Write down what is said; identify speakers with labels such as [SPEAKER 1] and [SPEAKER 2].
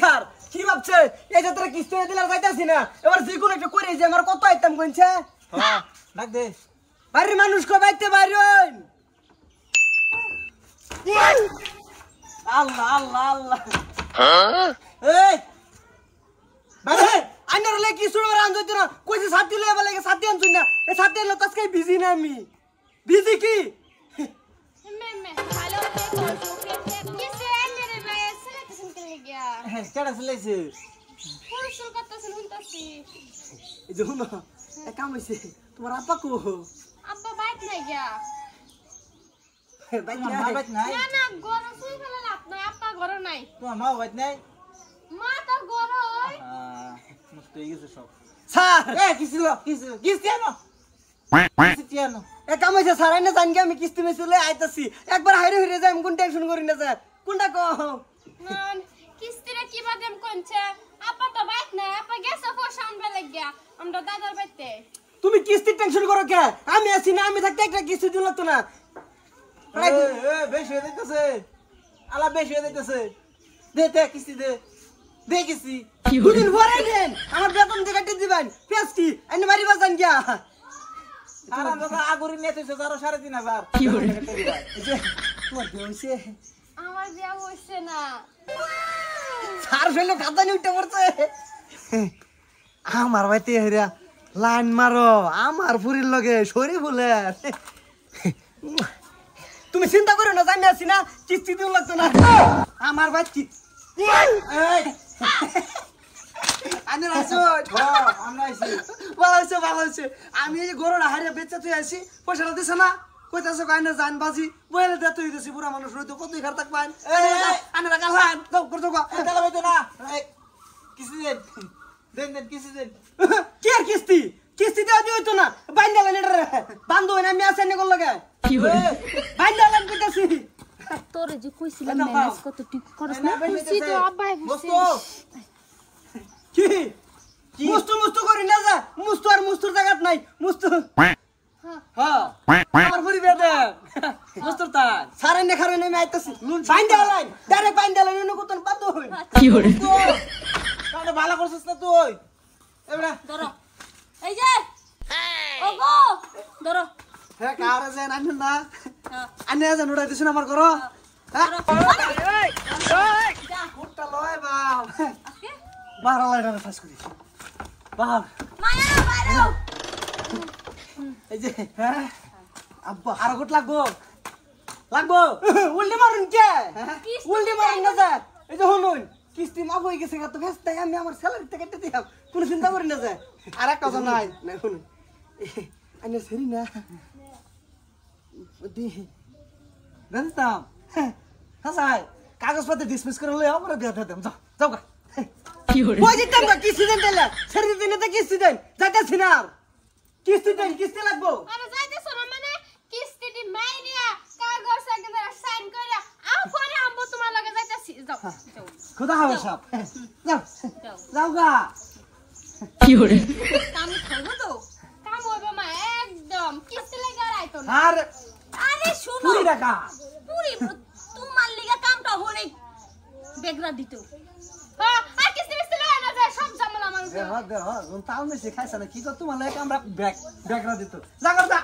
[SPEAKER 1] sir কি ভাবছে এই যে তোরা কিস্তি দিলে আর যাইতাছি না এবার যে কোনো একটা করে যে আমার কত আইতাম কইছে
[SPEAKER 2] হ্যাঁ ডাক দে
[SPEAKER 1] বাড়ির মানুষ কো বাইতে বাইরন আল্লাহ আল্লাহ আল্লাহ এই বাবা আইনার লে কি শুরু রান হইতো না কইছে সাথী লয়ে বলে সাথী আনছুন না এই সাথী এলো তাসকে বিজি না আমি বিজি কি
[SPEAKER 3] মেমে ভালো করে করছো কি সে মেরে ভাই সিলেকশন করে গিয়া
[SPEAKER 1] কেডা চলাইছে
[SPEAKER 3] ফুরসুল করতেছেন হুনতাছি
[SPEAKER 1] এই যে হুনো এ কাম হইছে তোমার আপা কো
[SPEAKER 3] আব্বা বাইক নাই গিয়া
[SPEAKER 1] বাইক
[SPEAKER 2] তোমার মা বাইত নাই
[SPEAKER 3] না না গরম সুই ফেলে লাভ নাই আব্বা গরম নাই
[SPEAKER 2] তোমার মা বাইত নাই
[SPEAKER 3] মা তো গরম
[SPEAKER 2] নষ্ট হয়ে গেছে সব
[SPEAKER 1] স্যার
[SPEAKER 2] এ কিস্তি আনো কিস্তি আনো
[SPEAKER 1] এ কাম হইছে স্যার আইনা জানগে আমি কিস্তি মেসুলে আইতাছি একবার হাইরে হইরে যাই আমি কোন টেনশন করি না স্যার কোনটা কো
[SPEAKER 3] কিস্তিরে কি বাদেম কোনছে আব্বা তো বাইক নাই আব্বা গেছে ফোন বেলে গিয়া আমরা দাদার বাইতে
[SPEAKER 1] তুমি কিস্তি টেনশন করো কে আমি আছি না আমি থাকতে একটা কিস্তি দিল তো না
[SPEAKER 2] এ বেশি হয়ে যাইতেছে আলা বেশি হয়ে যাইতেছে দে কিস্তি দে কিস্তি
[SPEAKER 1] দুদিন পরে দেন আমার বেতন থেকে কাটি দিবেন পেস্টি আইনে বাড়ি বাজান গিয়া
[SPEAKER 2] আর আমরা আগরি নিয়ে তুইছে 3,500
[SPEAKER 1] কি হরে এই যে তোমার কি হইছে
[SPEAKER 3] আমার বিয়া হইছে না
[SPEAKER 1] স্যার ফেলে খাতা নি উঠে পড়ছে আমার বাইতে হেরা লাইন মারো আমার পুরির লগে সরি বলে তুমি চিন্তা করো না জানি আছি না কিস্তি দিও লাগতো না আমার বাইতি এই আনে রাইছো
[SPEAKER 2] আমরা আইছি
[SPEAKER 1] ভালো হইছে আমি এই গরুটা হারিয়ে বেচে তুই আইছি পয়সাটা দিছ না কইতাছ কাইনা জান বাজি বইলে দে তুই দিছি পুরা মানুষ রইতো কতই খার থাক পাইন আনে রাখা লান তো করছো গো
[SPEAKER 2] তাহলে হইতো না কিস্তি দেন কিস্তি দেন
[SPEAKER 1] কি আর কিস্তি কিস্তি দেওয়া দি হইতো না বাইন্দালেন এটা বান্ধব না আমি আসেন কোন লাগে
[SPEAKER 2] কি হরে
[SPEAKER 1] বাইন্দালেন কইতাছি
[SPEAKER 3] তোরে যে কইছিলাম ম্যানেজ কত ঠিক করছ না কইছি তো আব্বাই বুঝছে
[SPEAKER 1] কি মুস্তু করি না যা মুস্তু আর মুস্তুর জায়গাত নাই মুস্তু হ্যাঁ আমার পরিবে দে মুস্তুর তা সারে নে খারে নে আইতাছি বাইন্দালেন ডাইরেক্ট বাইন্দালেন নো কতন বাদ হই
[SPEAKER 2] কি হরে কানে ভালো করছিস না তুই এবড়া
[SPEAKER 3] ধরো এই যে ওগো ধরো
[SPEAKER 1] হ্যাঁ কারে যেন আইন না আনে যেন উড়াই দিছ আমার করো হ্যাঁ এই
[SPEAKER 3] যা
[SPEAKER 1] কুটটা লয় বাপ বারা লাইটা ফাস করি বাপ
[SPEAKER 3] মায়া মারো
[SPEAKER 1] এই যে হ্যাঁ আব্বা আর গুট লাগবো উল্টি মারুন কে উল্টি মারুন না যা এই যে হনুন কিস্তি মাফ হয়ে গেছে তো ব্যস্ত আমি আমার স্যালারি থেকে কেটে দিলাম কোনো চিন্তা করি না যা আর একটা কথা নাই না শুনুন আইনে সেরি না দি জানতাম হাসাই কাগজপত্র ডিসমিস করে হলে আমরা বিয়া দিতাম যাও যাও গা কি হরে কই দিতাম গা কিস্তি দেন তাহলে সেরি দিন তো কিস্তি দেন যাইতাছি না আর কিস্তি দেন কিস্তি লাগবো
[SPEAKER 3] আরে যাইতেছ না মানে কিস্তিটি মাইরিয়া কাগজ সাইকেলে সাইন কইরা আও পরে আম্মু তোমার লগে যাইতাছি যাও যাও
[SPEAKER 1] খুদা হাওয়া সাপ যাও
[SPEAKER 3] যাও
[SPEAKER 1] যাও গা
[SPEAKER 2] কি হরে
[SPEAKER 3] কাম করব তো কাম হইব মা একদম কিস্তি লাগা রাইতো না
[SPEAKER 1] আর
[SPEAKER 3] আরে শুনো
[SPEAKER 1] পুরি টাকা
[SPEAKER 3] পুরি তোমার লিগা কামটা হরে বেগরা দিত হ্যাঁ আর কিস্তি মিস্তি লয় না যায় সব ঝামেলা আমার উপর
[SPEAKER 1] দেহ তাও মেসে খাইছ না কি কর তোমার লাগে আমরা ব্যাগ ব্যাগরা দিত যা কর যা